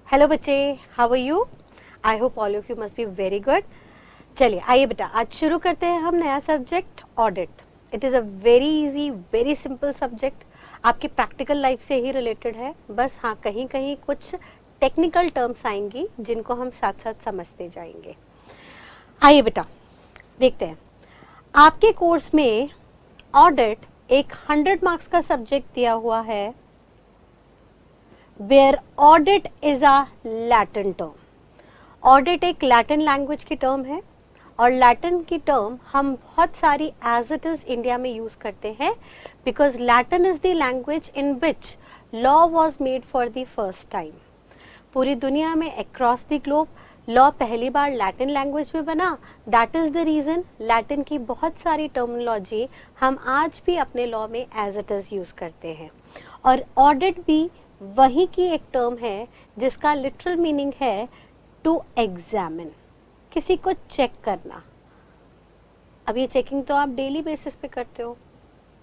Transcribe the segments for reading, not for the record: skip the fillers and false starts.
Hello बच्चे, how are you? I hope all of you must be very good. चलिए आइए बेटा, आज शुरू करते हैं हम नया subject audit. It is a very easy, very simple subject, आपकी प्रैक्टिकल लाइफ से ही रिलेटेड है। बस हाँ, कहीं कहीं कुछ टेक्निकल टर्म्स आएंगी जिनको हम साथ साथ समझते जाएंगे। आइए बेटा देखते हैं, आपके कोर्स में ऑडिट एक 100 मार्क्स का सब्जेक्ट दिया हुआ है, where audit is a Latin term. Audit एक लैटिन लैंग्वेज की टर्म है और लैटिन की टर्म हम बहुत सारी एज इट इज इंडिया में यूज करते हैं, because Latin is the language in which law was made for the first time. पूरी दुनिया में अक्रॉस द ग्लोब लॉ पहली बार लैटिन लैंग्वेज में बना। That is the reason Latin की बहुत सारी टर्मिनोलॉजी हम आज भी अपने लॉ में एज इट इज यूज करते हैं। और ऑडिट भी वही की एक टर्म है जिसका लिटरल मीनिंग है टू एग्जामिन, किसी को चेक करना। अब ये चेकिंग तो आप डेली बेसिस पे करते हो,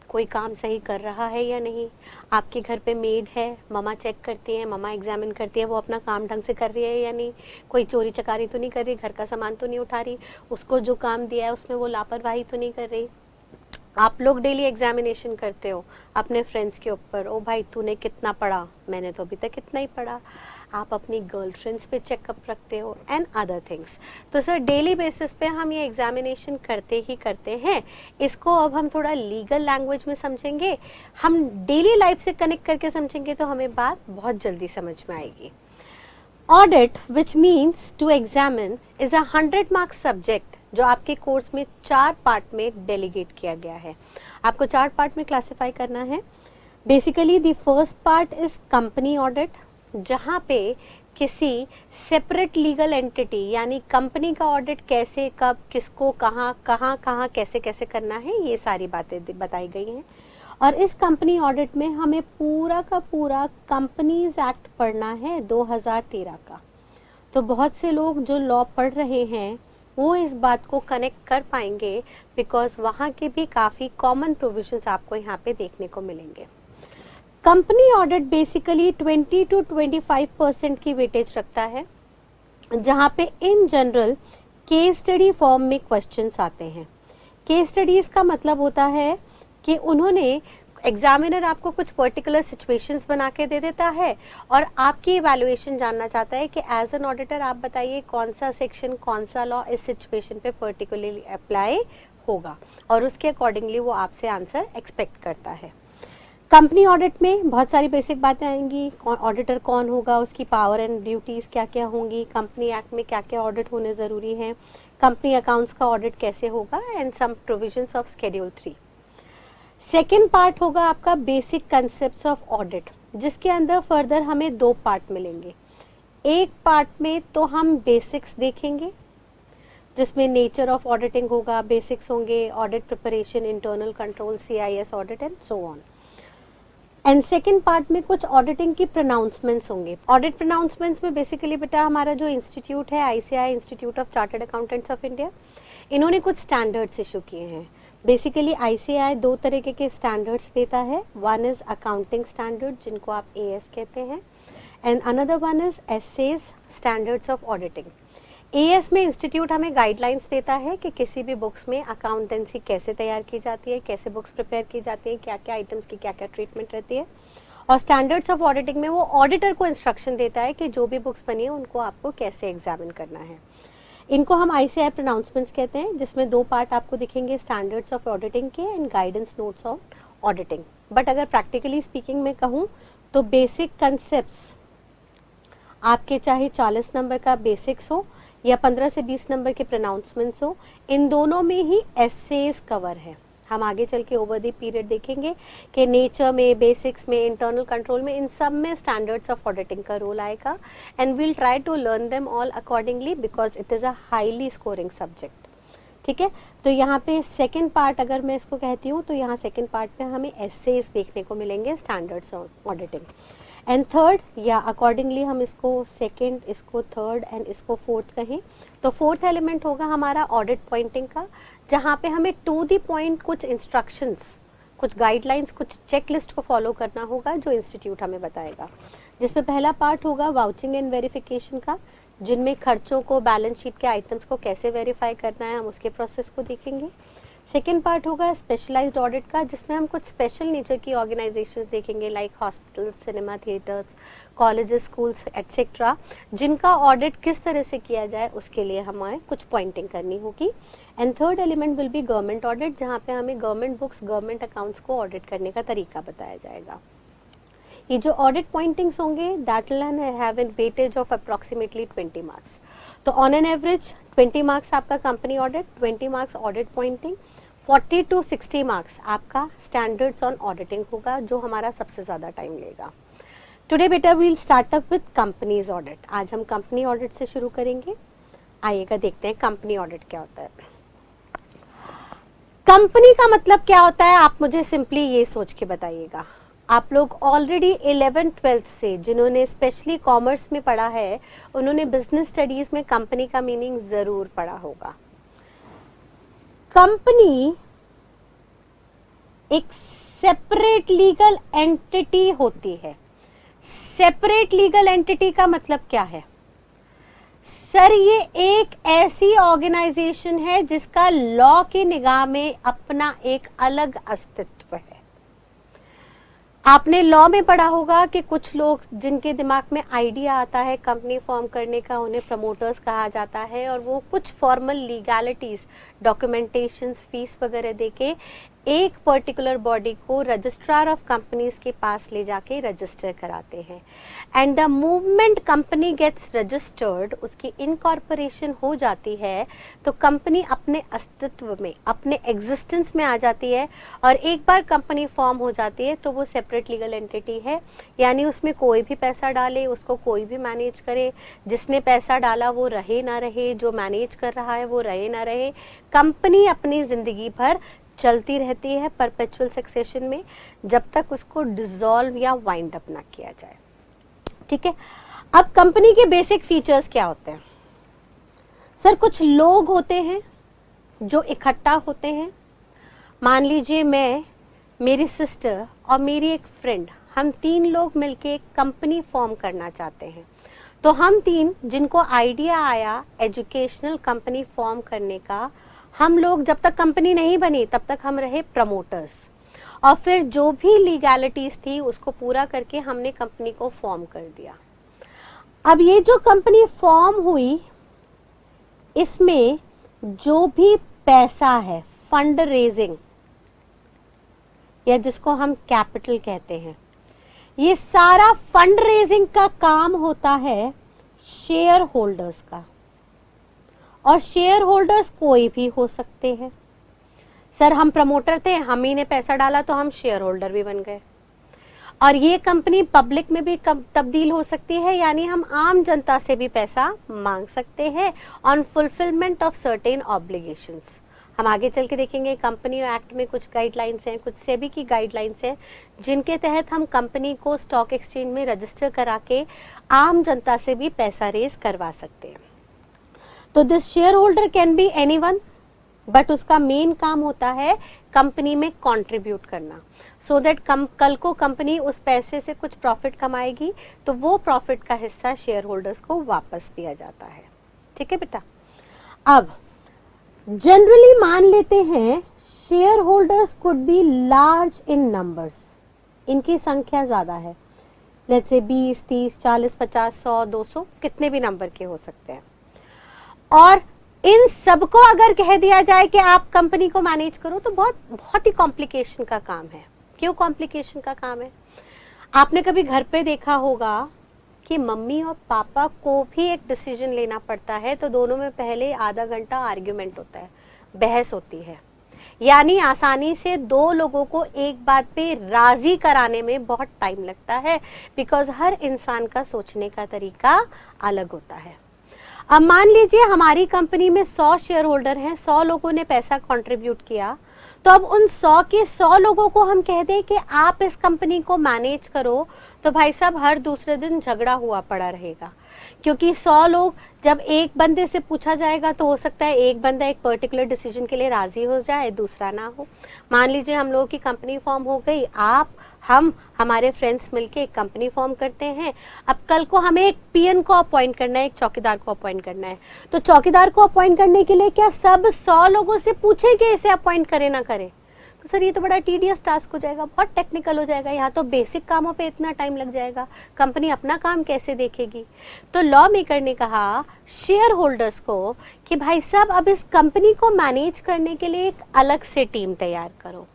कोई काम सही कर रहा है या नहीं। आपके घर पे मेड है, ममा चेक करती है, ममा एग्जामिन करती है वो अपना काम ढंग से कर रही है या नहीं, कोई चोरी चकारी तो नहीं कर रही, घर का सामान तो नहीं उठा रही, उसको जो काम दिया है उसमें वो लापरवाही तो नहीं कर रही। आप लोग डेली एग्जामिनेशन करते हो अपने फ्रेंड्स के ऊपर, ओ भाई तूने कितना पढ़ा, मैंने तो अभी तक इतना ही पढ़ा। आप अपनी गर्लफ्रेंड्स पे चेकअप रखते हो एंड अदर थिंग्स। तो सर डेली बेसिस पे हम ये एग्जामिनेशन करते ही करते हैं। इसको अब हम थोड़ा लीगल लैंग्वेज में समझेंगे, हम डेली लाइफ से कनेक्ट करके समझेंगे तो हमें बात बहुत जल्दी समझ में आएगी। Audit which means to examine is a 100 marks subject जो आपके कोर्स में 4 पार्ट में डेलीगेट किया गया है। आपको 4 पार्ट में क्लासिफाई करना है। Basically the first part is company audit, जहाँ पे किसी सेपरेट लीगल एंटिटी यानी कंपनी का ऑडिट कैसे, कब, किसको, कहाँ कहाँ कहाँ कैसे कैसे करना है, ये सारी बातें बताई गई हैं। और इस कंपनी ऑडिट में हमें पूरा का पूरा कंपनीज एक्ट पढ़ना है 2013 का। तो बहुत से लोग जो लॉ पढ़ रहे हैं वो इस बात को कनेक्ट कर पाएंगे, बिकॉज वहाँ के भी काफ़ी कॉमन प्रोविजंस आपको यहाँ पे देखने को मिलेंगे। कंपनी ऑडिट बेसिकली 20 to 25% की वेटेज रखता है, जहाँ पे in general case study form में क्वेश्चंस आते हैं। केस स्टडीज का मतलब होता है कि उन्होंने एग्जामिनर आपको कुछ पर्टिकुलर सिचुएशंस बना के दे देता है और आपकी इवैल्यूएशन जानना चाहता है कि एज एन ऑडिटर आप बताइए कौन सा सेक्शन, कौन सा लॉ इस सिचुएशन पे पर्टिकुलरली अप्लाई होगा, और उसके अकॉर्डिंगली वो आपसे आंसर एक्सपेक्ट करता है। कंपनी ऑडिट में बहुत सारी बेसिक बातें आएंगी, ऑडिटर कौन होगा, उसकी पावर एंड ड्यूटीज़ क्या क्या होंगी, कंपनी एक्ट में क्या क्या ऑडिट होने ज़रूरी हैं, कंपनी अकाउंट्स का ऑडिट कैसे होगा, and some provisions of schedule 3। Second part होगा आपका बेसिक कंसेप्ट्स ऑफ ऑडिट, जिसके अंदर फर्दर हमें 2 पार्ट मिलेंगे। एक पार्ट में तो हम बेसिक्स देखेंगे, जिसमें नेचर ऑफ ऑडिटिंग होगा, बेसिक्स होंगे, audit preparation, internal control, CIS audit and so on. And second part में कुछ ऑडिटिंग की प्रोनाउंसमेंट्स होंगे। ऑडिट प्रोनाउंसमेंट्स में बेसिकली बेटा हमारा जो इंस्टीट्यूट है, ICAI institute of chartered accountants of India, इन्होंने कुछ स्टैंडर्ड्स इशू किए हैं। बेसिकली ICAI 2 तरीके के स्टैंडर्ड्स देता है। वन इज अकाउंटिंग स्टैंडर्ड, जिनको आप AS कहते हैं, and another one is essays standards of auditing. AS में इंस्टीट्यूट हमें गाइडलाइंस देता है कि किसी भी बुक्स में अकाउंटेंसी कैसे तैयार की जाती है, कैसे बुक्स प्रिपेयर की जाती है, क्या क्या आइटम्स की क्या क्या ट्रीटमेंट रहती है। और स्टैंडर्ड्स ऑफ ऑडिटिंग में वो ऑडिटर को इंस्ट्रक्शन देता है कि जो भी बुक्स बनी है उनको आपको कैसे एग्जामिन करना है। इनको हम ICAI प्रोनाउंसमेंट्स कहते हैं, जिसमें 2 पार्ट आपको दिखेंगे, स्टैंडर्ड्स ऑफ ऑडिटिंग के and guidance notes of auditing. But अगर प्रैक्टिकली स्पीकिंग में कहूँ तो बेसिक कंसेप्ट्स आपके चाहे 40 नंबर का बेसिक्स हो या 15 से 20 नंबर के प्रोनाउंसमेंट्स हो, इन दोनों में ही एसेज कवर है। हम आगे चल के ओवर द पीरियड देखेंगे कि नेचर में, बेसिक्स में, इंटरनल कंट्रोल में, इन सब में स्टैंडर्ड्स ऑफ ऑडिटिंग का रोल आएगा, and we'll try to learn them all accordingly, because it is a highly scoring subject. ठीक है, तो यहाँ पे सेकेंड पार्ट अगर मैं इसको कहती हूँ तो यहाँ सेकेंड पार्ट पे हमें एसेज देखने को मिलेंगे, standards of auditing. And third, या अकॉर्डिंगली हम इसको सेकेंड, इसको थर्ड एंड इसको फोर्थ कहें, तो फोर्थ एलिमेंट होगा हमारा ऑडिट पॉइंटिंग का, जहाँ पे हमें टू द पॉइंट कुछ इंस्ट्रक्शंस, कुछ गाइडलाइंस, कुछ चेकलिस्ट को फॉलो करना होगा जो इंस्टीट्यूट हमें बताएगा, जिसमें पहला पार्ट होगा वाउचिंग एंड वेरिफिकेशन का, जिनमें खर्चों को, बैलेंस शीट के आइटम्स को कैसे वेरीफाई करना है हम उसके प्रोसेस को देखेंगे। सेकेंड पार्ट होगा स्पेशलाइज्ड ऑडिट का, जिसमें हम कुछ स्पेशल नेचर की ऑर्गेनाइजेशंस देखेंगे like hospitals, cinema theatres, colleges, schools etcetera, जिनका ऑडिट किस तरह से किया जाए उसके लिए हमें कुछ पॉइंटिंग करनी होगी। And third element will be government audit, जहाँ पे हमें गवर्नमेंट बुक्स, गवर्नमेंट अकाउंट्स को ऑडिट करने का तरीका बताया जाएगा। ये जो ऑडिट पॉइंटिंग्स होंगे that will have an weightage of approximately 20 marks. तो ऑन एन एवरेज 20 मार्क्स आपका company audit, 20 marks audit pointing, 40 to 60 marks आपका स्टैंडर्ड्स ऑन ऑडिटिंग होगा, जो हमारा सबसे ज़्यादा टाइम लेगा। टुडे बेटा we'll start up with companies audit. आज हम कंपनी ऑडिट से शुरू करेंगे। आइएगा देखते हैं कंपनी ऑडिट क्या होता है। कंपनी का मतलब क्या होता है, आप मुझे सिंपली ये सोच के बताइएगा। आप लोग ऑलरेडी 11th-12th से जिन्होंने स्पेशली कॉमर्स में पढ़ा है, उन्होंने बिजनेस स्टडीज में कंपनी का मीनिंग जरूर पढ़ा होगा। कंपनी एक सेपरेट लीगल एंटिटी होती है। सेपरेट लीगल एंटिटी का मतलब क्या है सर? ये एक ऐसी ऑर्गेनाइजेशन है जिसका लॉ की निगाह में अपना एक अलग अस्तित्व है। आपने लॉ में पढ़ा होगा कि कुछ लोग जिनके दिमाग में आइडिया आता है कंपनी फॉर्म करने का, उन्हें प्रमोटर्स कहा जाता है, और वो कुछ फॉर्मल लीगैलिटीज, डॉक्यूमेंटेशंस, फीस वगैरह देके एक पर्टिकुलर बॉडी को रजिस्ट्रार ऑफ कंपनीज के पास ले जाके रजिस्टर कराते हैं। And the movement company gets registered, उसकी इनकॉर्पोरेशन हो जाती है, तो कंपनी अपने अस्तित्व में, अपने एग्जिस्टेंस में आ जाती है। और एक बार कंपनी फॉर्म हो जाती है तो वो सेपरेट लीगल एंटिटी है, यानी उसमें कोई भी पैसा डाले, उसको कोई भी मैनेज करे, जिसने पैसा डाला वो रहे ना रहे, जो मैनेज कर रहा है वो रहे ना रहे, कंपनी अपनी जिंदगी भर चलती रहती है परपेचुअल सक्सेशन में, जब तक उसको डिसॉल्व या वाइंड अप ना किया जाए। ठीक है, अब कंपनी के बेसिक फीचर्स क्या होते हैं सर? कुछ लोग होते हैं जो इकट्ठा होते हैं। मान लीजिए मैं, मेरी सिस्टर और मेरी एक फ्रेंड, हम 3 लोग मिलके एक कंपनी फॉर्म करना चाहते हैं। तो हम 3 जिनको आइडिया आया एजुकेशनल कंपनी फॉर्म करने का, हम लोग जब तक कंपनी नहीं बनी तब तक हम रहे प्रमोटर्स, और फिर जो भी लीगैलिटीज थी उसको पूरा करके हमने कंपनी को फॉर्म कर दिया। अब ये जो कंपनी फॉर्म हुई, इसमें जो भी पैसा है, फंड रेजिंग या जिसको हम कैपिटल कहते हैं, ये सारा फंड रेजिंग का काम होता है शेयर होल्डर्स का। और शेयर होल्डर्स कोई भी हो सकते हैं। सर हम प्रमोटर थे, हम ही ने पैसा डाला तो हम शेयर होल्डर भी बन गए। और ये कंपनी पब्लिक में भी तब्दील हो सकती है, यानी हम आम जनता से भी पैसा मांग सकते हैं on fulfilment of certain obligations. हम आगे चल के देखेंगे कंपनी एक्ट में कुछ गाइडलाइंस हैं, कुछ सेबी की गाइडलाइंस हैं, जिनके तहत हम कंपनी को स्टॉक एक्सचेंज में रजिस्टर करा के आम जनता से भी पैसा रेज करवा सकते हैं। तो this share holder can be anyone, but उसका मेन काम होता है कंपनी में कंट्रीब्यूट करना, सो दैट कल को कंपनी उस पैसे से कुछ प्रॉफिट कमाएगी तो वो प्रॉफिट का हिस्सा शेयर होल्डर्स को वापस दिया जाता है। ठीक है बेटा, अब जनरली मान लेते हैं share holders could be large in numbers, इनकी संख्या ज्यादा है, लेट्स से 20, 30, 40, 50, 100, 200, कितने भी नंबर के हो सकते हैं। और इन सबको अगर कह दिया जाए कि आप कंपनी को मैनेज करो तो बहुत ही कॉम्प्लिकेशन का काम है। क्यों कॉम्प्लिकेशन का काम है? आपने कभी घर पे देखा होगा कि मम्मी और पापा को भी एक डिसीजन लेना पड़ता है तो दोनों में पहले आधा घंटा आर्ग्यूमेंट होता है, बहस होती है, यानी आसानी से 2 लोगों को एक बात पे राजी कराने में बहुत टाइम लगता है, बिकॉज हर इंसान का सोचने का तरीका अलग होता है। अब मान लीजिए हमारी कंपनी में 100 शेयर होल्डर हैं, 100 लोगों ने पैसा कंट्रीब्यूट किया, तो अब उन 100 के 100 लोगों को हम कह दें कि आप इस कंपनी को मैनेज करो, तो भाई साहब हर दूसरे दिन झगड़ा हुआ पड़ा रहेगा। क्योंकि 100 लोग जब एक बंदे से पूछा जाएगा तो हो सकता है एक बंदा एक पर्टिकुलर डिसीजन के लिए राजी हो जाए, दूसरा ना हो। मान लीजिए हम लोगों की कंपनी फॉर्म हो गई, आप हम हमारे फ्रेंड्स मिलके एक कंपनी फॉर्म करते हैं। अब कल को हमें एक पीएन को अपॉइंट करना है, एक चौकीदार को अपॉइंट करना है, तो चौकीदार को अपॉइंट करने के लिए क्या सब 100 लोगों से पूछे कि इसे अपॉइंट करे ना करे? तो सर ये तो बड़ा टीडियस टास्क हो जाएगा, बहुत टेक्निकल हो जाएगा, यहाँ तो बेसिक कामों पे इतना टाइम लग जाएगा, कंपनी अपना काम कैसे देखेगी? तो लॉ मेकर ने कहा शेयर होल्डर्स को कि भाई साहब अब इस कंपनी को मैनेज करने के लिए एक अलग से टीम तैयार करो।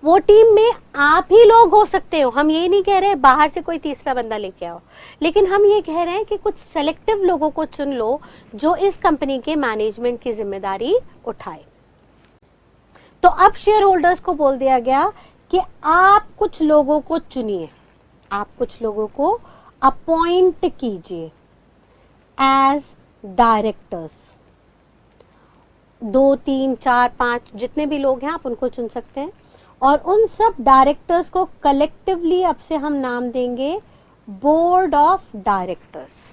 वो टीम में आप ही लोग हो सकते हो, हम ये नहीं कह रहे बाहर से कोई तीसरा बंदा लेके आओ, लेकिन हम ये कह रहे हैं कि कुछ सेलेक्टिव लोगों को चुन लो जो इस कंपनी के मैनेजमेंट की जिम्मेदारी उठाए। तो अब शेयर होल्डर्स को बोल दिया गया कि आप कुछ लोगों को चुनिए, आप कुछ लोगों को अपॉइंट कीजिए एज डायरेक्टर्स। 2, 3, 4, 5 जितने भी लोग हैं आप उनको चुन सकते हैं, और उन सब डायरेक्टर्स को कलेक्टिवली अब से हम नाम देंगे बोर्ड ऑफ डायरेक्टर्स।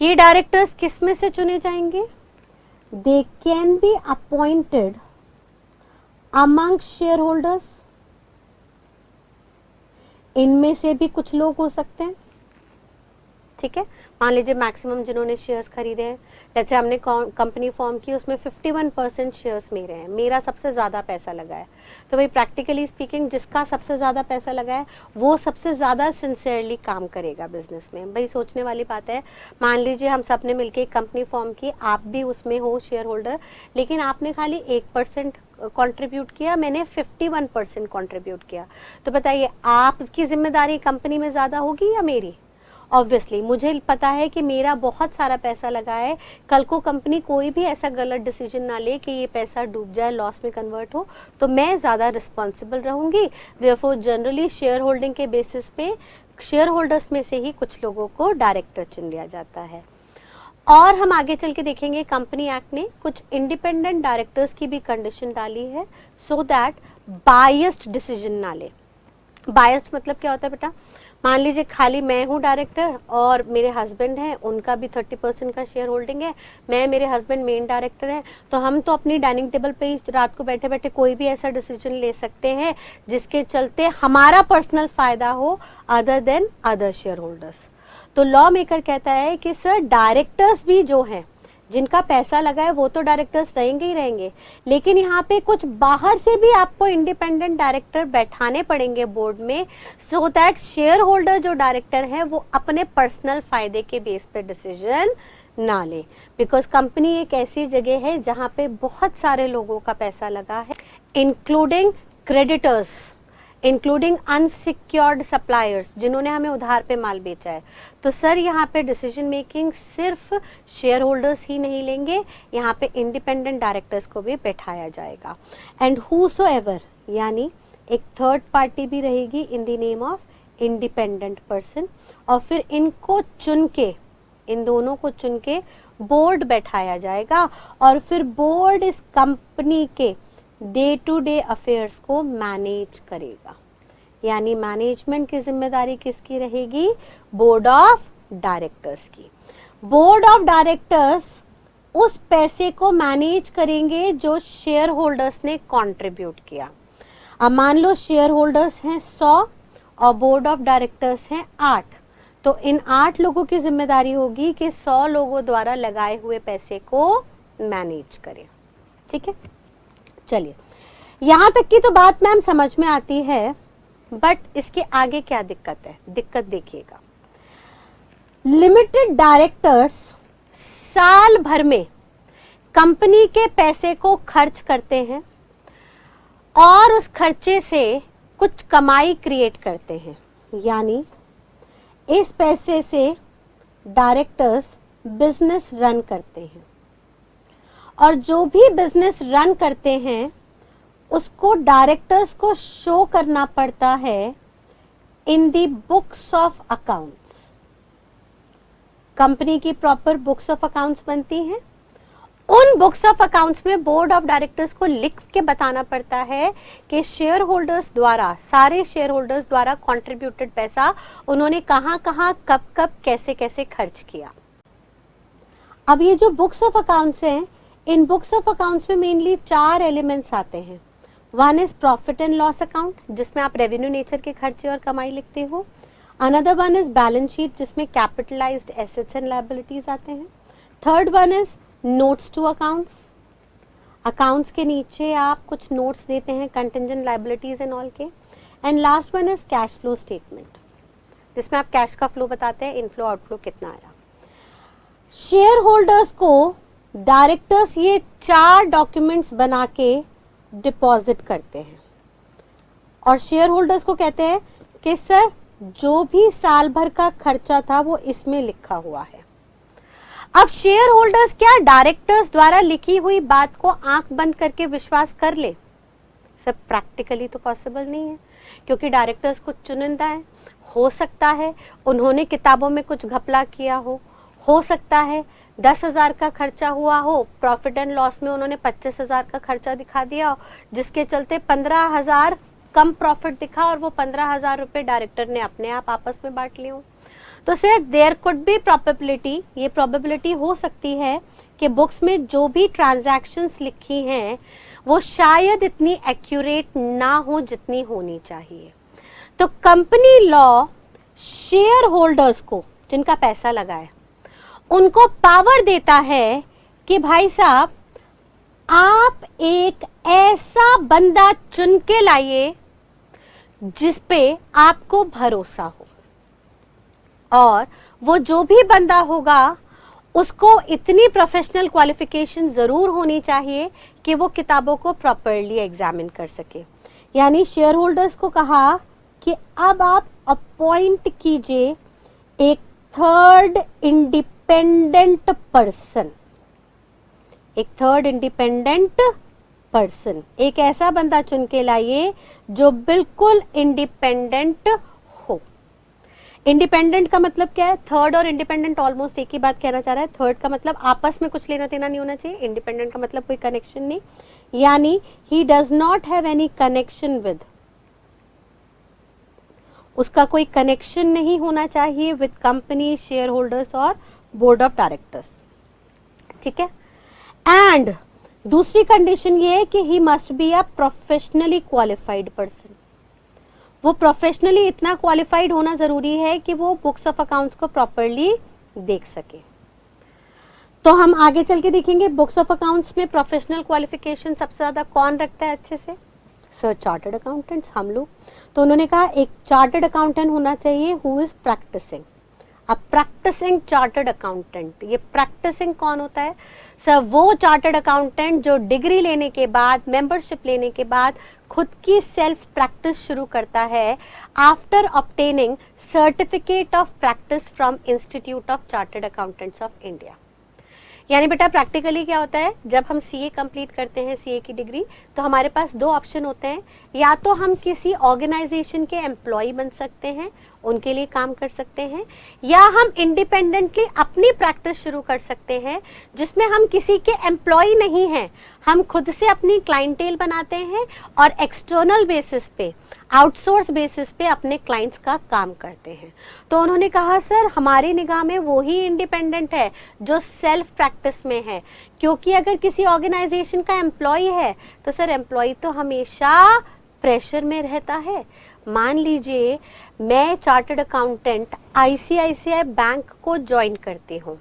ये डायरेक्टर्स किस में से चुने जाएंगे? दे can be appointed among share holders, इनमें से भी कुछ लोग हो सकते हैं, ठीक है। मान लीजिए मैक्सिमम जिन्होंने शेयर्स खरीदे हैं, जैसे हमने कंपनी फॉर्म की उसमें 51% शेयर्स मेरे हैं, मेरा सबसे ज़्यादा पैसा लगा है, तो भाई प्रैक्टिकली स्पीकिंग जिसका सबसे ज़्यादा पैसा लगा है वो सबसे ज़्यादा सिंसियरली काम करेगा बिजनेस में। भाई सोचने वाली बात है, मान लीजिए हम सब ने मिलकर एक कंपनी फॉर्म की, आप भी उसमें हो शेयर होल्डर, लेकिन आपने खाली 1% कंट्रीब्यूट किया, मैंने 51% कंट्रीब्यूट किया, तो बताइए आपकी जिम्मेदारी कंपनी में ज़्यादा होगी या मेरी? ऑब्वियसली मुझे पता है कि मेरा बहुत सारा पैसा लगा है, कल को कंपनी कोई भी ऐसा गलत डिसीजन ना ले कि ये पैसा डूब जाए, लॉस में कन्वर्ट हो, तो मैं ज़्यादा रिस्पॉन्सिबल रहूँगी। देयरफॉर जनरली शेयर होल्डिंग के बेसिस पे शेयर होल्डर्स में से ही कुछ लोगों को डायरेक्टर चुन लिया जाता है। और हम आगे चल के देखेंगे कंपनी एक्ट ने कुछ इंडिपेंडेंट डायरेक्टर्स की भी कंडीशन डाली है, सो दैट बायस्ड डिसीजन ना ले। बायस्ड मतलब क्या होता है बेटा? मान लीजिए खाली मैं हूँ डायरेक्टर और मेरे हस्बैंड हैं, उनका भी 30% का शेयर होल्डिंग है, मैं मेरे हस्बैंड मेन डायरेक्टर हैं, तो हम तो अपनी डाइनिंग टेबल पे ही रात को बैठे बैठे कोई भी ऐसा डिसीजन ले सकते हैं जिसके चलते हमारा पर्सनल फायदा हो other than other share holders. तो लॉ मेकर कहता है कि सर डायरेक्टर्स भी जो हैं जिनका पैसा लगा है वो तो डायरेक्टर्स रहेंगे ही रहेंगे, लेकिन यहाँ पे कुछ बाहर से भी आपको इंडिपेंडेंट डायरेक्टर बैठाने पड़ेंगे बोर्ड में, सो दैट शेयर होल्डर जो डायरेक्टर है वो अपने पर्सनल फायदे के बेस पे डिसीजन ना ले। बिकॉज कंपनी एक ऐसी जगह है जहाँ पे बहुत सारे लोगों का पैसा लगा है, including creditors, including unsecured suppliers जिन्होंने हमें उधार पे माल बेचा है। तो सर यहाँ पे डिसीजन मेकिंग सिर्फ शेयर होल्डर्स ही नहीं लेंगे, यहाँ पे इंडिपेंडेंट डायरेक्टर्स को भी बैठाया जाएगा। एंड हूसोएवर यानी एक थर्ड पार्टी भी रहेगी in the name of independent person, और फिर इनको चुन के, इन दोनों को चुन के बोर्ड बैठाया जाएगा, और फिर बोर्ड इस कंपनी के डे टू डे अफेयर्स को मैनेज करेगा। यानी मैनेजमेंट की जिम्मेदारी किसकी रहेगी? बोर्ड ऑफ डायरेक्टर्स की। बोर्ड ऑफ डायरेक्टर्स उस पैसे को मैनेज करेंगे जो शेयर होल्डर्स ने कंट्रीब्यूट किया। अब मान लो शेयर होल्डर्स हैं 100 और बोर्ड ऑफ डायरेक्टर्स हैं 8, तो इन 8 लोगों की जिम्मेदारी होगी कि 100 लोगों द्वारा लगाए हुए पैसे को मैनेज करें। ठीक है, चलिए यहां तक की तो बात मैम समझ में आती है, बट इसके आगे क्या दिक्कत है? दिक्कत देखिएगा, लिमिटेड डायरेक्टर्स साल भर में कंपनी के पैसे को खर्च करते हैं और उस खर्चे से कुछ कमाई क्रिएट करते हैं। यानी इस पैसे से डायरेक्टर्स बिजनेस रन करते हैं, और जो भी बिजनेस रन करते हैं उसको डायरेक्टर्स को शो करना पड़ता है इन दी बुक्स ऑफ अकाउंट्स। कंपनी की प्रॉपर बुक्स ऑफ अकाउंट्स बनती हैं उन बुक्स ऑफ अकाउंट्स में बोर्ड ऑफ डायरेक्टर्स को लिख के बताना पड़ता है कि शेयर होल्डर्स द्वारा, सारे शेयर होल्डर्स द्वारा कंट्रीब्यूटेड पैसा उन्होंने कहां कहां कब कब कैसे कैसे खर्च किया। अब ये जो बुक्स ऑफ अकाउंट्स हैं, इन बुक्स ऑफ अकाउंट्स में मेनली 4 एलिमेंट्स आते हैं। One is profit and loss account, जिसमें आप रेवेन्यू नेचर के खर्चे और कमाई लिखते हो। Another one is balance sheet, जिसमें कैपिटलाइज्ड एसेट्स एंड लायबिलिटीज आते हैं। Third one is notes to accounts, accounts के नीचे आप कुछ नोट्स देते हैं कंटिंजेंट लायबिलिटीज एंड ऑल के। And last one is cash flow statement, जिसमें आप कैश का फ्लो बताते हैं, इनफ्लो आउटफ्लो कितना आया। शेयर होल्डर्स को डायरेक्टर्स ये 4 डॉक्यूमेंट्स बना के डिपॉजिट करते हैं और शेयर होल्डर्स को कहते हैं कि सर जो भी साल भर का खर्चा था वो इसमें लिखा हुआ है। अब शेयर होल्डर्स क्या डायरेक्टर्स द्वारा लिखी हुई बात को आंख बंद करके विश्वास कर ले? सब प्रैक्टिकली तो पॉसिबल नहीं है, क्योंकि डायरेक्टर्स कुछ चुनिंदा है। हो सकता है उन्होंने किताबों में कुछ घपला किया हो सकता है 10,000 का खर्चा हुआ हो, प्रॉफिट एंड लॉस में उन्होंने 25,000 का खर्चा दिखा दिया हो, जिसके चलते 15,000 कम प्रॉफिट दिखा और वो 15,000 रुपए डायरेक्टर ने अपने आप आपस में बांट लिए हो। तो से देयर कुड बी प्रोबेबिलिटी, ये प्रोबेबिलिटी हो सकती है कि बुक्स में जो भी ट्रांजैक्शंस लिखी हैं वो शायद इतनी एक्यूरेट ना हो जितनी होनी चाहिए। तो कंपनी लॉ शेयर होल्डर्स को, जिनका पैसा लगा है, उनको पावर देता है कि भाई साहब आप एक ऐसा बंदा चुन के लाइए जिस पे आपको भरोसा हो, और वो जो भी बंदा होगा उसको इतनी प्रोफेशनल क्वालिफिकेशन जरूर होनी चाहिए कि वो किताबों को प्रॉपरली एग्जामिन कर सके। यानी शेयर होल्डर्स को कहा कि अब आप अपॉइंट कीजिए एक थर्ड इंडिपेंडेंट पर्सन, एक थर्ड इंडिपेंडेंट पर्सन, एक ऐसा बंदा चुन के लाइए जो बिल्कुल इंडिपेंडेंट हो। इंडिपेंडेंट का मतलब क्या है? थर्ड और इंडिपेंडेंट ऑलमोस्ट एक ही बात कहना चाह रहा है। थर्ड का मतलब आपस में कुछ लेना देना नहीं होना चाहिए, इंडिपेंडेंट का मतलब कोई कनेक्शन नहीं, यानी he does not have any connection with, उसका कोई कनेक्शन नहीं होना चाहिए विद कंपनी, शेयर होल्डर्स और बोर्ड ऑफ डायरेक्टर्स। ठीक है। एंड दूसरी कंडीशन ये है कि he must be a professionally qualified person, वो प्रोफेशनली इतना क्वालिफाइड होना जरूरी है कि वो बुक्स ऑफ अकाउंट्स को प्रॉपरली देख सके। तो हम आगे चल के देखेंगे बुक्स ऑफ अकाउंट्स में प्रोफेशनल क्वालिफिकेशन सबसे ज्यादा कौन रखता है अच्छे से? सर चार्टर्ड अकाउंटेंट्स, हम लोग। तो उन्होंने कहा एक चार्टर्ड अकाउंटेंट होना चाहिए हु इज प्रैक्टिसिंग। अब प्रैक्टिसिंग चार्टर्ड अकाउंटेंट, ये प्रैक्टिसिंग कौन होता है? सर वो चार्टर्ड अकाउंटेंट जो डिग्री लेने के बाद, मेंबरशिप लेने के बाद खुद की सेल्फ प्रैक्टिस शुरू करता है after obtaining certificate of practice from institute of chartered accountants of India. यानी बेटा प्रैक्टिकली क्या होता है, जब हम सीए कंप्लीट करते हैं, सीए की डिग्री, तो हमारे पास 2 ऑप्शन होते हैं। या तो हम किसी ऑर्गेनाइजेशन के एम्प्लॉय बन सकते हैं, उनके लिए काम कर सकते हैं, या हम इंडिपेंडेंटली अपनी प्रैक्टिस शुरू कर सकते हैं जिसमें हम किसी के एम्प्लॉय नहीं हैं, हम खुद से अपनी क्लाइंटेल बनाते हैं और एक्सटर्नल बेसिस पे, आउटसोर्स बेसिस पे अपने क्लाइंट्स का काम करते हैं। तो उन्होंने कहा सर हमारी निगाह में वो ही इंडिपेंडेंट है जो सेल्फ प्रैक्टिस में है, क्योंकि अगर किसी ऑर्गेनाइजेशन का एम्प्लॉय है तो सर एम्प्लॉय तो हमेशा प्रेशर में रहता है। मान लीजिए मैं चार्टर्ड अकाउंटेंट आईसीआईसीआई बैंक को ज्वाइन करती हूँ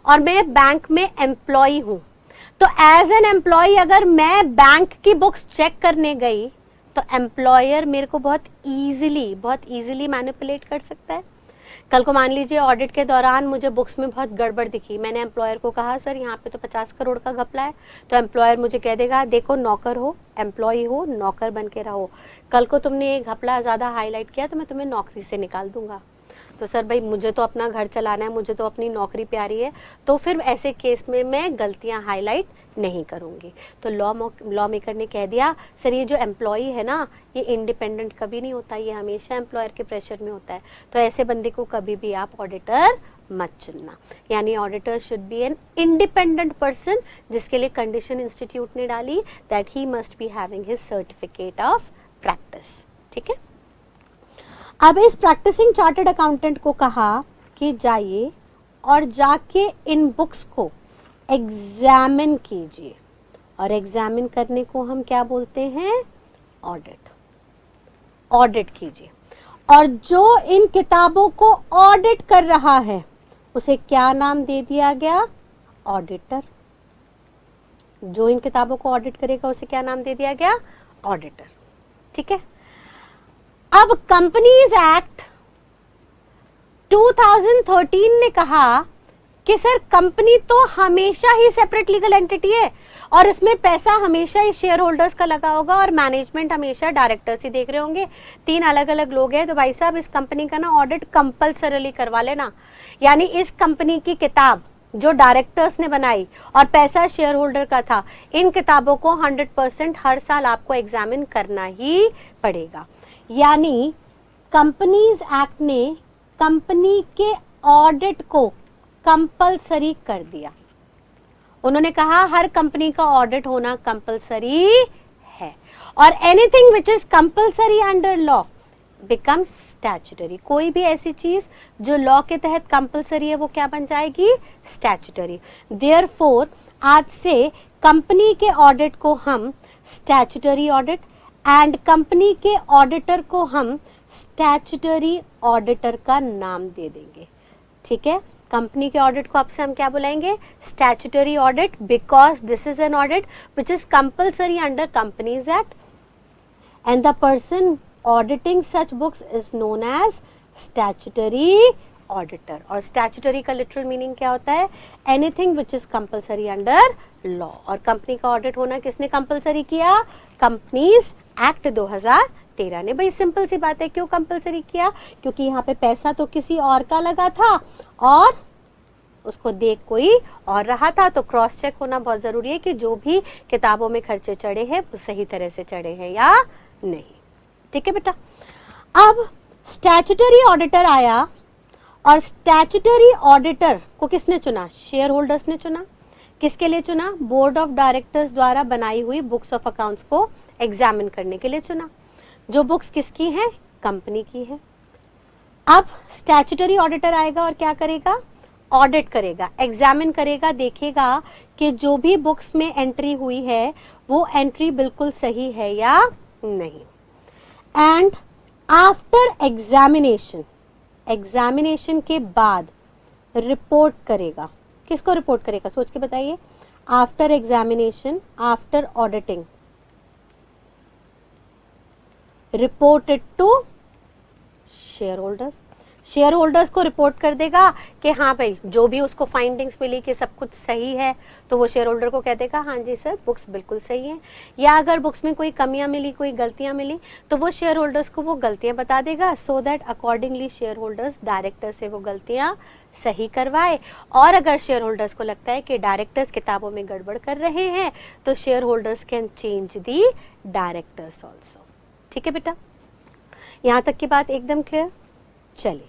और मैं बैंक में एम्प्लॉय हूँ, तो एज एन एम्प्लॉय अगर मैं बैंक की बुक्स चेक करने गई तो एम्प्लॉयर मेरे को बहुत इजीली मैनिपुलेट कर सकता है। कल को मान लीजिए ऑडिट के दौरान मुझे बुक्स में बहुत गड़बड़ दिखी, मैंने एम्प्लॉयर को कहा सर यहाँ पे तो 50 करोड़ का घपला है, तो एम्प्लॉयर मुझे कह देगा देखो नौकर हो, एम्प्लॉय हो, नौकर बन के रहो, कल को तुमने घपला ज़्यादा हाईलाइट किया तो मैं तुम्हें नौकरी से निकाल दूंगा। तो सर भाई मुझे तो अपना घर चलाना है, मुझे तो अपनी नौकरी प्यारी है, तो फिर ऐसे केस में मैं गलतियां हाईलाइट नहीं करूंगी। तो लॉ मेकर ने कह दिया सर ये जो एम्प्लॉई है ना ये इंडिपेंडेंट कभी नहीं होता, ये हमेशा एम्प्लॉयर के प्रेशर में होता है, तो ऐसे बंदे को कभी भी आप ऑडिटर मत चुनना। यानी auditor should be an independent person, जिसके लिए कंडीशन इंस्टीट्यूट ने डाली that he must be having his certificate of practice. ठीक है, अब इस प्रैक्टिसिंग चार्टर्ड अकाउंटेंट को कहा कि जाइए और जाके इन बुक्स को एग्जामिन कीजिए, और एग्जामिन करने को हम क्या बोलते हैं, ऑडिट। ऑडिट कीजिए, और जो इन किताबों को ऑडिट कर रहा है उसे क्या नाम दे दिया गया, ऑडिटर। जो इन किताबों को ऑडिट करेगा उसे क्या नाम दे दिया गया, ऑडिटर। ठीक है, अब कंपनीज एक्ट 2013 ने कहा कि सर कंपनी तो हमेशा ही सेपरेट लीगल एंटिटी है और इसमें पैसा हमेशा ही शेयर होल्डर्स का लगा होगा और मैनेजमेंट हमेशा डायरेक्टर्स ही देख रहे होंगे, 3 अलग अलग लोग हैं, तो भाई साहब इस कंपनी का ना ऑडिट कंपल्सरीली करवा लेना। यानी इस कंपनी की किताब जो डायरेक्टर्स ने बनाई और पैसा शेयर होल्डर का था, इन किताबों को 100% हर साल आपको एग्जामिन करना ही पड़ेगा। यानी कंपनीज एक्ट ने कंपनी के ऑडिट को कंपल्सरी कर दिया। उन्होंने कहा हर कंपनी का ऑडिट होना कंपल्सरी है, और anything which is compulsory under law becomes statutory. कोई भी ऐसी चीज जो लॉ के तहत कंपल्सरी है वो क्या बन जाएगी, स्टैट्यूटरी। देयरफॉर आज से कंपनी के ऑडिट को हम स्टैट्यूटरी ऑडिट एंड कंपनी के ऑडिटर को हम स्टैट्यूटरी ऑडिटर का नाम दे देंगे। ठीक है, कंपनी के ऑडिट को अब से हम क्या बुलाएंगे, statutory audit, because this is an audit which is compulsory under companies act and the person auditing such books is known as statutory auditor. और स्टैट्यूटरी का लिटरल मीनिंग क्या होता है, anything which is compulsory under law. और company का audit होना किसने compulsory किया, कंपनीज एक्ट 2013 ने। भाई सिंपल सी बात है, क्यों कंपल्सरी किया, क्योंकि यहाँ पे पैसा तो किसी और का लगा था और उसको देख कोई और रहा था, तो क्रॉस चेक होना बहुत जरूरी है कि जो भी किताबों में खर्चे चढ़े हैं वो सही तरह से चढ़े हैं या नहीं। ठीक है बेटा, अब स्टैट्यूटरी ऑडिटर आया और स्टैट्यूटरी ऑडिटर को किसने चुना, शेयर होल्डर्स ने चुना। किसके लिए चुना, बोर्ड ऑफ डायरेक्टर्स द्वारा बनाई हुई बुक्स ऑफ अकाउंट्स को एग्जामिन करने के लिए चुना, जो बुक्स किसकी हैं, कंपनी की है। अब स्टैट्यूटरी ऑडिटर आएगा और क्या करेगा, ऑडिट करेगा, एग्जामिन करेगा, देखेगा कि जो भी बुक्स में एंट्री हुई है वो एंट्री बिल्कुल सही है या नहीं। एंड आफ्टर एग्जामिनेशन, एग्जामिनेशन के बाद रिपोर्ट करेगा। किसको रिपोर्ट करेगा, सोच के बताइए। After examination, after auditing, reported to shareholders. Shareholders को रिपोर्ट कर देगा कि हाँ भाई जो भी उसको फाइंडिंग्स मिली कि सब कुछ सही है, तो वो शेयर होल्डर को कह देगा हाँ जी सर बुक्स बिल्कुल सही हैं। या अगर बुक्स में कोई कमियां मिली, कोई गलतियां मिली, तो वो शेयर होल्डर्स को वो गलतियां बता देगा, so that accordingly share holders director से वो गलतियां सही करवाए। और अगर शेयर होल्डर्स को लगता है कि डायरेक्टर्स किताबों में गड़बड़ कर रहे हैं तो share holders can change the directors also. ठीक है बेटा, यहाँ तक की बात एकदम क्लियर। चलिए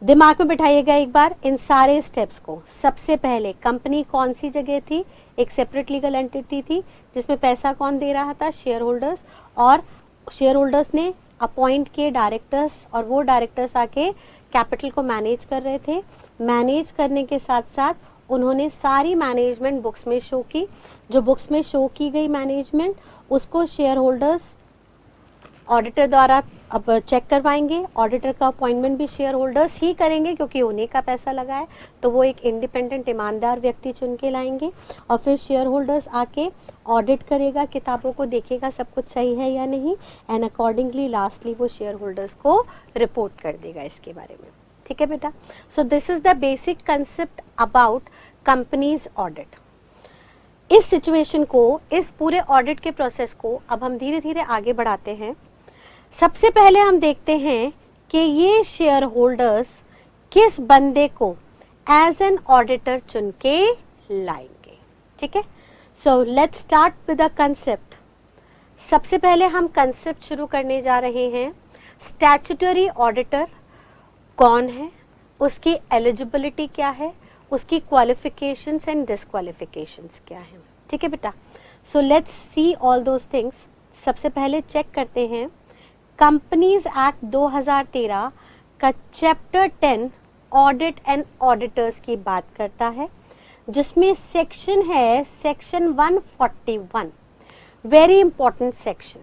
दिमाग में बिठाइएगा एक बार इन सारे स्टेप्स को। सबसे पहले कंपनी कौन सी जगह थी, एक सेपरेट लीगल एंटिटी थी जिसमें पैसा कौन दे रहा था, शेयर होल्डर्स, और शेयर होल्डर्स ने अपॉइंट किए डायरेक्टर्स और वो डायरेक्टर्स आके कैपिटल को मैनेज कर रहे थे। मैनेज करने के साथ साथ उन्होंने सारी मैनेजमेंट बुक्स में शो की। जो बुक्स में शो की गई मैनेजमेंट उसको शेयर होल्डर्स ऑडिटर द्वारा अब चेक करवाएंगे। ऑडिटर का अपॉइंटमेंट भी शेयर होल्डर्स ही करेंगे क्योंकि उन्हीं का पैसा लगा है, तो वो एक इंडिपेंडेंट ईमानदार व्यक्ति चुन के लाएंगे और फिर शेयर होल्डर्स आके ऑडिट करेगा, किताबों को देखेगा सब कुछ सही है या नहीं, एंड अकॉर्डिंगली लास्टली वो शेयर होल्डर्स को रिपोर्ट कर देगा इसके बारे में। ठीक है बेटा, so this is the basic concept about companies audit. इस सिचुएशन को, इस पूरे ऑडिट के प्रोसेस को अब हम धीरे धीरे आगे बढ़ाते हैं। सबसे पहले हम देखते हैं कि ये शेयर होल्डर्स किस बंदे को एज एन ऑडिटर चुन के लाएंगे। ठीक है, so let's start with the concept. सबसे पहले हम कंसेप्ट शुरू करने जा रहे हैं। स्टैट्यूटरी ऑडिटर कौन है, उसकी एलिजिबिलिटी क्या है, उसकी क्वालिफिकेशंस एंड डिसक्वालिफिकेशंस क्या है। ठीक है बेटा, so let's see all those things. सबसे पहले चेक करते हैं कंपनीज एक्ट 2013 का चैप्टर 10 ऑडिट एंड ऑडिटर्स की बात करता है, जिसमें सेक्शन है section 141, very important section.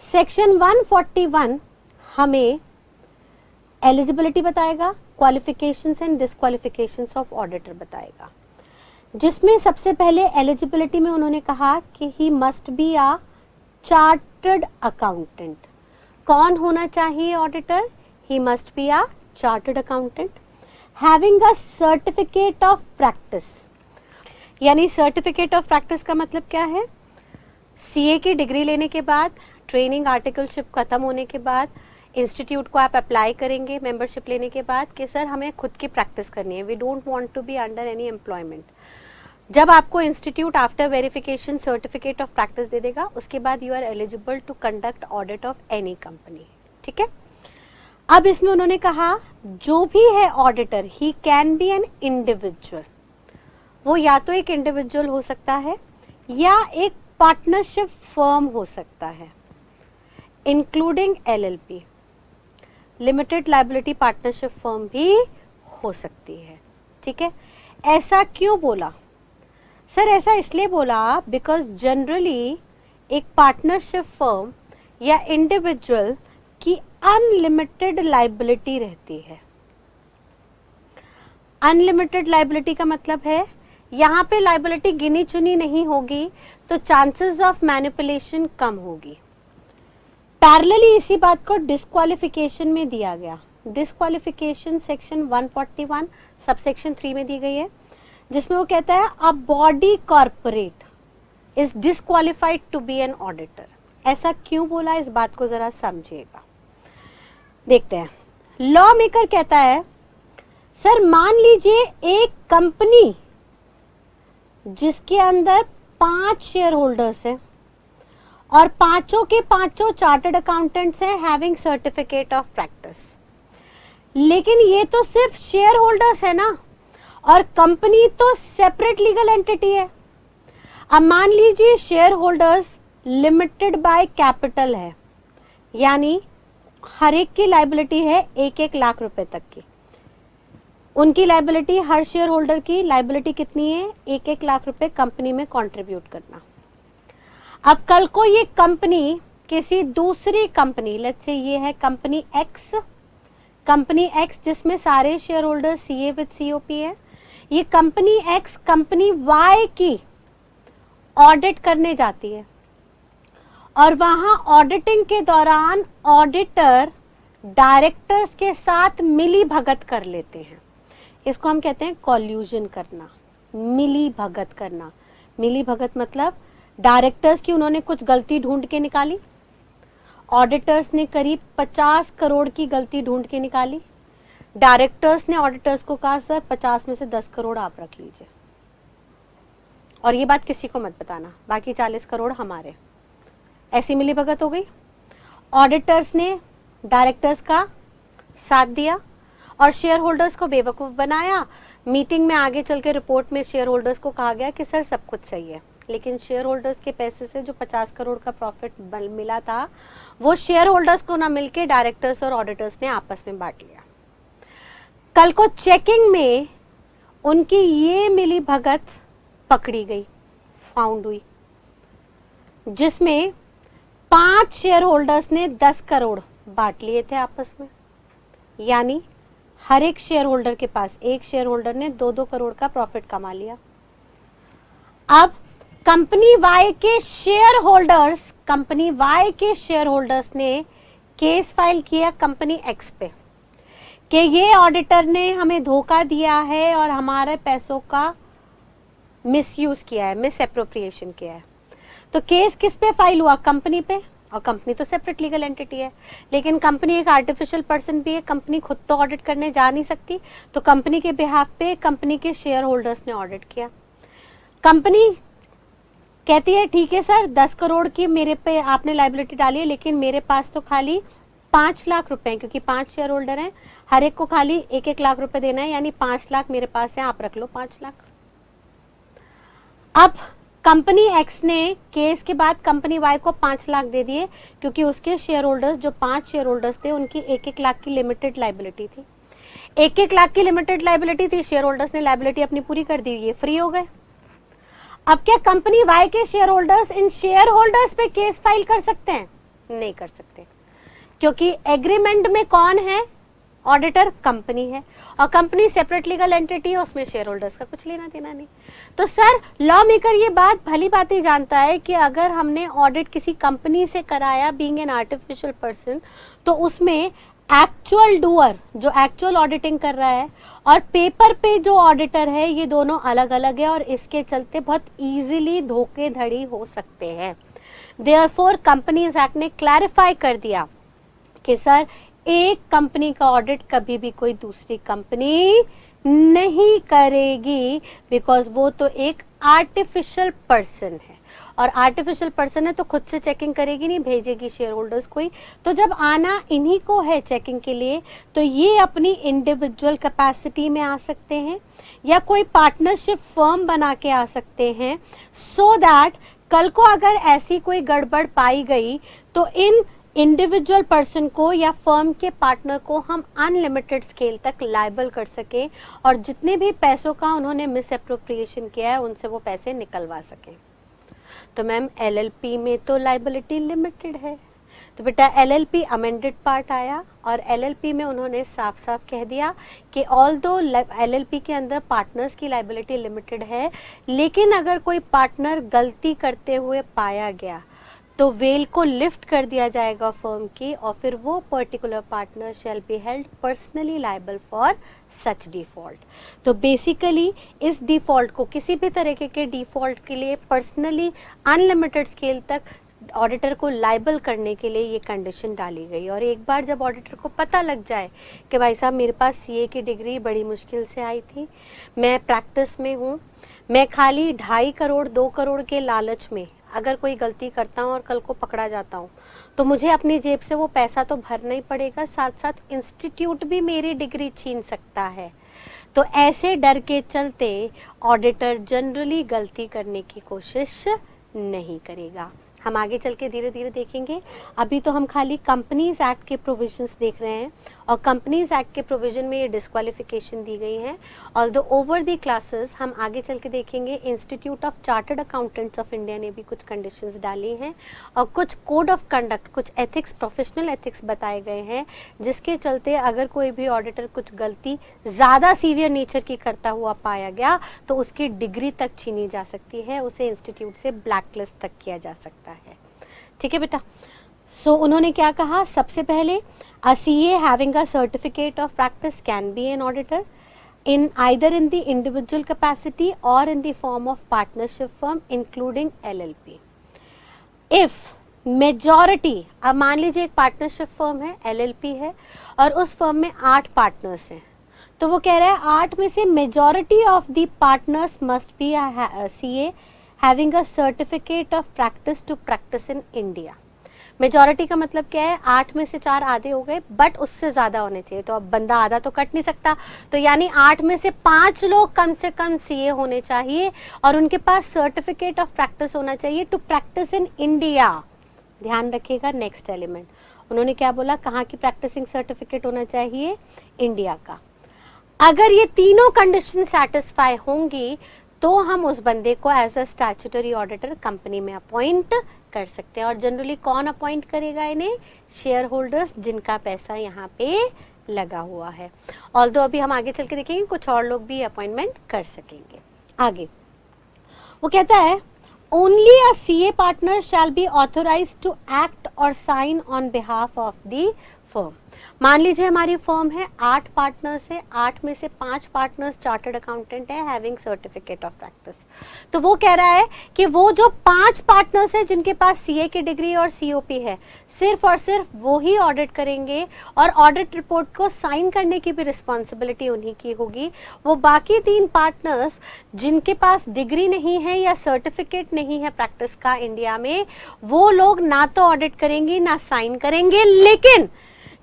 Section 141 हमें एलिजिबिलिटी बताएगा, qualifications and disqualifications of auditor बताएगा, जिसमें सबसे पहले एलिजिबिलिटी में उन्होंने कहा कि he must be a chartered accountant. कौन होना चाहिए auditor? He must be a chartered accountant having a certificate of practice. यानी सर्टिफिकेट ऑफ प्रैक्टिस का मतलब क्या है? सीए की डिग्री लेने के बाद, ट्रेनिंग आर्टिकलशिप खत्म होने के बाद, इंस्टीट्यूट को आप अप्लाई करेंगे मेंबरशिप लेने के बाद कि सर हमें खुद की प्रैक्टिस करनी है, we don't want to be under any employment. जब आपको institute after verification certificate of practice दे देगा, उसके बाद you are eligible to conduct audit of any company. ठीक है, अब इसमें उन्होंने कहा जो भी है auditor, he can be an individual. वो या तो एक इंडिविजुअल हो सकता है या एक पार्टनरशिप फर्म हो सकता है, including LLP, limited liability partnership firm भी हो सकती है। ठीक है, ऐसा क्यों बोला सर? ऐसा इसलिए बोला बिकॉज जनरली एक पार्टनरशिप फर्म या इंडिविजुअल की अनलिमिटेड लायबिलिटी रहती है। अनलिमिटेड लायबिलिटी का मतलब है यहाँ पे लायबिलिटी गिनी चुनी नहीं होगी, तो चांसेस ऑफ मैनिपुलेशन कम होगी। पैरेलली इसी बात को डिस्क्वालिफिकेशन में दिया गया। डिस्क्वालिफिकेशन सेक्शन 141 सबसेक्शन 3 में दी गई है, जिसमें वो कहता है a body corporate is disqualified to be an auditor. ऐसा क्यों बोला, इस बात को जरा समझिएगा। देखते हैं, लॉ मेकर कहता है सर मान लीजिए एक कंपनी जिसके अंदर 5 शेयर होल्डर्स हैं और पांचों के पांचों चार्टर्ड अकाउंटेंट्स हैं हैविंग सर्टिफिकेट ऑफ प्रैक्टिस, लेकिन ये तो सिर्फ शेयर होल्डर्स है ना, और कंपनी तो सेपरेट लीगल एंटिटी है। अब मान लीजिए share holders limited by capital है, यानी हर एक की लायबिलिटी है 1-1 लाख रुपए तक की। उनकी लायबिलिटी, हर शेयर होल्डर की लायबिलिटी कितनी है? 1-1 लाख रुपए कंपनी में कंट्रीब्यूट करना। अब कल को ये कंपनी किसी दूसरी कंपनी, लेट्स से ये है कंपनी एक्स जिसमें सारे share holder CA with COP है, ये कंपनी एक्स कंपनी वाई की ऑडिट करने जाती है और वहां ऑडिटिंग के दौरान ऑडिटर डायरेक्टर्स के साथ मिली भगत कर लेते हैं। इसको हम कहते हैं कॉल्यूजन करना, मिली भगत करना। मिली भगत मतलब डायरेक्टर्स की उन्होंने कुछ गलती ढूंढ के निकाली, ऑडिटर्स ने करीब 50 करोड़ की गलती ढूंढ के निकाली, डायरेक्टर्स ने ऑडिटर्स को कहा सर 50 में से 10 करोड़ आप रख लीजिए और ये बात किसी को मत बताना, बाकी 40 करोड़ हमारे। ऐसी मिली भगत हो गई। ऑडिटर्स ने डायरेक्टर्स का साथ दिया और शेयर होल्डर्स को बेवकूफ बनाया। मीटिंग में आगे चल के रिपोर्ट में शेयर होल्डर्स को कहा गया कि सर सब कुछ सही है, लेकिन शेयर होल्डर्स के पैसे से जो 50 करोड़ का प्रॉफिट मिला था वो शेयर होल्डर्स को ना मिलके डायरेक्टर्स और ऑडिटर्स ने आपस में बांट लिया। कल को चेकिंग में उनकी ये मिली भगत पकड़ी गई, फाउंड हुई, जिसमें 5 शेयर होल्डर्स ने 10 करोड़ बांट लिए थे आपस में, यानी हर एक शेयर होल्डर के पास, एक शेयर होल्डर ने 2-2 करोड़ का प्रॉफिट कमा लिया। अब कंपनी वाई के शेयर होल्डर्स ने केस फाइल किया कंपनी एक्स पे कि ये ऑडिटर ने हमें धोखा दिया है और हमारे पैसों का मिसयूज किया है, मिस एप्रोप्रिएशन किया है। तो केस किस पे फाइल हुआ? कंपनी पे। और कंपनी तो सेपरेट लीगल एंटिटी है, लेकिन कंपनी एक आर्टिफिशियल पर्सन भी है, कंपनी खुद तो ऑडिट करने जा नहीं सकती, तो कंपनी के बिहाफ पे कंपनी के शेयर होल्डर्स ने ऑडिट किया। कंपनी कहती है ठीक है सर 10 करोड़ की मेरे पे आपने लाइबिलिटी डाली है, लेकिन मेरे पास तो खाली 5 लाख रुपए, क्योंकि 5 शेयर होल्डर हैं, हर एक को खाली 1-1 लाख रुपए देना है, यानी 5 लाख मेरे पास है, आप रख लो 5 लाख। अब कंपनी एक्स ने केस के बाद कंपनी वाई को 5 लाख दे दिए, क्योंकि उसके शेयर होल्डर्स जो 5 शेयर होल्डर्स थे उनकी 1-1 लाख की लिमिटेड लाइबिलिटी थी। 1-1 लाख की लिमिटेड लाइबिलिटी थी, शेयर होल्डर्स ने लाइबिलिटी अपनी पूरी कर दी, ये फ्री हो गए। अब क्या कंपनी वाई के share holders in share holders पे केस फाइल कर सकते हैं? नहीं कर सकते, क्योंकि एग्रीमेंट में कौन है? ऑडिटर कंपनी है, और कंपनी सेपरेट लीगल एंटिटी है, उसमें शेयर होल्डर्स का कुछ लेना देना नहीं। तो सर लॉ मेकर ये बात भली बात ही जानता है कि अगर हमने ऑडिट किसी कंपनी से कराया बीइंग एन आर्टिफिशियल पर्सन, तो उसमें एक्चुअल डूअर जो एक्चुअल ऑडिटिंग कर रहा है और पेपर पे जो ऑडिटर है, ये दोनों अलग अलग है, और इसके चलते बहुत इजीली धोखेधड़ी हो सकते हैं। देयरफॉर कंपनीज एक्ट ने क्लैरिफाई कर दिया कि सर एक कंपनी का ऑडिट कभी भी कोई दूसरी कंपनी नहीं करेगी, बिकॉज वो तो एक आर्टिफिशियल पर्सन है, और आर्टिफिशियल पर्सन है तो खुद से चेकिंग करेगी नहीं, भेजेगी शेयर होल्डर्स को ही। तो जब आना इन्हीं को है चेकिंग के लिए, तो ये अपनी इंडिविजुअल कैपेसिटी में आ सकते हैं या कोई पार्टनरशिप फर्म बना के आ सकते हैं, सो दैट कल को अगर ऐसी कोई गड़बड़ पाई गई तो इन इंडिविजुअल पर्सन को या फर्म के पार्टनर को हम अनलिमिटेड स्केल तक लायबल कर सकें, और जितने भी पैसों का उन्होंने मिस एप्रोप्रिएशन किया है उनसे वो पैसे निकलवा सकें। तो मैम एलएलपी में तो लायबिलिटी लिमिटेड है, तो बेटा एलएलपी अमेंडेड पार्ट आया, और एलएलपी में उन्होंने साफ साफ कह दिया कि ऑल्दो एलएलपी के अंदर पार्टनर्स की लायबिलिटी लिमिटेड है, लेकिन अगर कोई पार्टनर गलती करते हुए पाया गया तो वेल को लिफ्ट कर दिया जाएगा फर्म की, और फिर वो particular partner shall be held personally liable for such default. तो बेसिकली इस डिफॉल्ट को, किसी भी तरीके के डिफॉल्ट के लिए पर्सनली अनलिमिटेड स्केल तक ऑडिटर को लायबल करने के लिए ये कंडीशन डाली गई। और एक बार जब ऑडिटर को पता लग जाए कि भाई साहब मेरे पास सीए की डिग्री बड़ी मुश्किल से आई थी, मैं प्रैक्टिस में हूँ, मैं खाली 2.5 करोड़ 2 करोड़ के लालच में अगर कोई गलती करता हूँ और कल को पकड़ा जाता हूँ, तो मुझे अपनी जेब से वो पैसा तो भरना ही पड़ेगा, साथ साथ इंस्टीट्यूट भी मेरी डिग्री छीन सकता है। तो ऐसे डर के चलते ऑडिटर जनरली गलती करने की कोशिश नहीं करेगा। हम आगे चल के धीरे धीरे देखेंगे। अभी तो हम खाली कंपनीज एक्ट के प्रोविजंस देख रहे हैं, और कंपनीज एक्ट के प्रोविजन में ये डिस्क्वालिफिकेशन दी गई है। ऑल्दो ओवर द क्लासेस हम आगे चल के देखेंगे institute of chartered accountants of India ने भी कुछ कंडीशंस डाली हैं, और कुछ कोड ऑफ कंडक्ट, कुछ एथिक्स, प्रोफेशनल एथिक्स बताए गए हैं, जिसके चलते अगर कोई भी ऑडिटर कुछ गलती ज़्यादा सीवियर नेचर की करता हुआ पाया गया तो उसकी डिग्री तक छीनी जा सकती है, उसे इंस्टीट्यूट से ब्लैकलिस्ट तक किया जा सकता है। ठीक है बेटा। सो उन्होंने क्या कहा, सबसे पहले a CA having a certificate of practice can be an auditor in either in the individual capacity or in the form of partnership firm including LLP. If majority, अब मान लीजिए एक पार्टनरशिप फर्म है, LLP है, और उस firm में 8 partners हैं, तो वो कह रहा है 8 में से majority of the partners must be CA having a certificate of practice to practice in India. Majority का मतलब क्या है, 8 में से 4 आधे हो गए, बट उससे ज्यादा होने चाहिए। तो अब बंदा आधा तो कट नहीं सकता, तो यानी 8 में से 5 लोग कम से कम सीए होने चाहिए, और उनके पास सर्टिफिकेट ऑफ प्रैक्टिस होना चाहिए टू प्रैक्टिस इन इंडिया। ध्यान रखिएगा नेक्स्ट एलिमेंट, उन्होंने क्या बोला, कहाँ की प्रैक्टिसिंग सर्टिफिकेट होना चाहिए, इंडिया का। अगर ये तीनों कंडीशन सेटिस्फाई होंगी तो हम उस बंदे को as a statutory auditor company में अपॉइंट कर सकते हैं। और जनरली कौन अपॉइंट करेगा इन्हें, शेयर होल्डर्स, जिनका पैसा यहाँ पे लगा हुआ है। ऑल्दो अभी हम आगे चल के देखेंगे कुछ और लोग भी अपॉइंटमेंट कर सकेंगे। आगे वो कहता है only a CA partner shall be authorised to act और sign on behalf of the firm. मान लीजिए हमारी फर्म है 8 पार्टनर्स है, 8 में से 5 पार्टनर्स चार्टर्ड अकाउंटेंट है हैविंग सर्टिफिकेट ऑफ प्रैक्टिस। तो वो कह रहा है कि वो जो 5 पार्टनर्स है जिनके पास सीए की डिग्री और सीओपी है, सिर्फ और सिर्फ वो ही ऑडिट करेंगे और ऑडिट रिपोर्ट को साइन करने की भी रिस्पॉन्सिबिलिटी उन्हीं की होगी। वो बाकी 3 पार्टनर्स जिनके पास डिग्री नहीं है या सर्टिफिकेट नहीं है प्रैक्टिस का इंडिया में, वो लोग ना तो ऑडिट करेंगे ना साइन करेंगे। लेकिन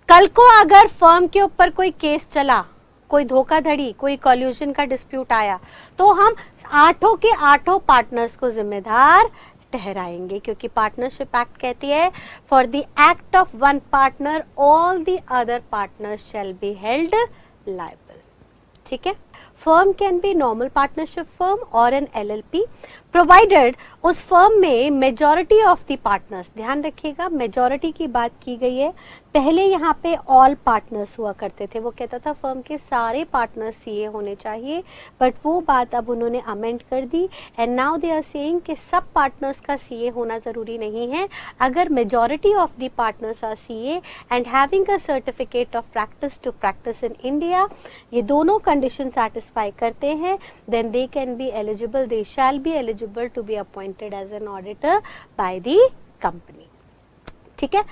कल को अगर फर्म के ऊपर कोई केस चला, कोई धोखाधड़ी, कोई कॉल्यूजन का डिस्प्यूट आया, तो हम 8 के 8 पार्टनर्स को जिम्मेदार ठहराएंगे, क्योंकि पार्टनरशिप एक्ट कहती है for the act of one partner all the other partners shall be held liable. ठीक है। Firm can be normal partnership firm और एन एलएलपी प्रोवाइडेड उस फर्म में मेजॉरिटी ऑफ द पार्टनर्स, ध्यान रखिएगा मेजॉरिटी की बात की गई है। पहले यहाँ पे ऑल पार्टनर्स हुआ करते थे, वो कहता था फर्म के सारे पार्टनर्स सीए होने चाहिए, बट वो बात अब उन्होंने अमेंड कर दी and now they are saying कि सब पार्टनर्स का सीए होना ज़रूरी नहीं है। अगर majority of the partners are CA and having a certificate of practice to practice in India, ये दोनों कंडीशन सेटिस्फाई करते हैं, then they can be eligible, they shall be eligible to be appointed as an auditor by the company. ठीक है।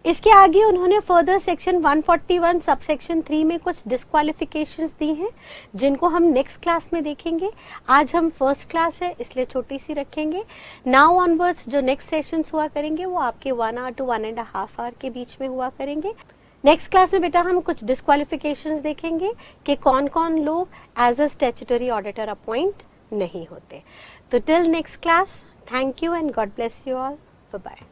इसके आगे उन्होंने further section 141 sub section 3 में कुछ डिस्क्वालिफिकेशंस दी हैं, जिनको हम नेक्स्ट क्लास में देखेंगे। आज हम फर्स्ट क्लास है इसलिए छोटी सी रखेंगे। नाउ ऑनवर्ड्स जो नेक्स्ट सेशंस हुआ करेंगे वो आपके 1 आवर टू 1.5 आवर के बीच में हुआ करेंगे। नेक्स्ट क्लास में बेटा हम कुछ डिस्क्वालिफिकेशंस देखेंगे कि कौन कौन लोग as a statutory auditor appoint नहीं होते। तो till next class, thank you and God bless you all, bye bye.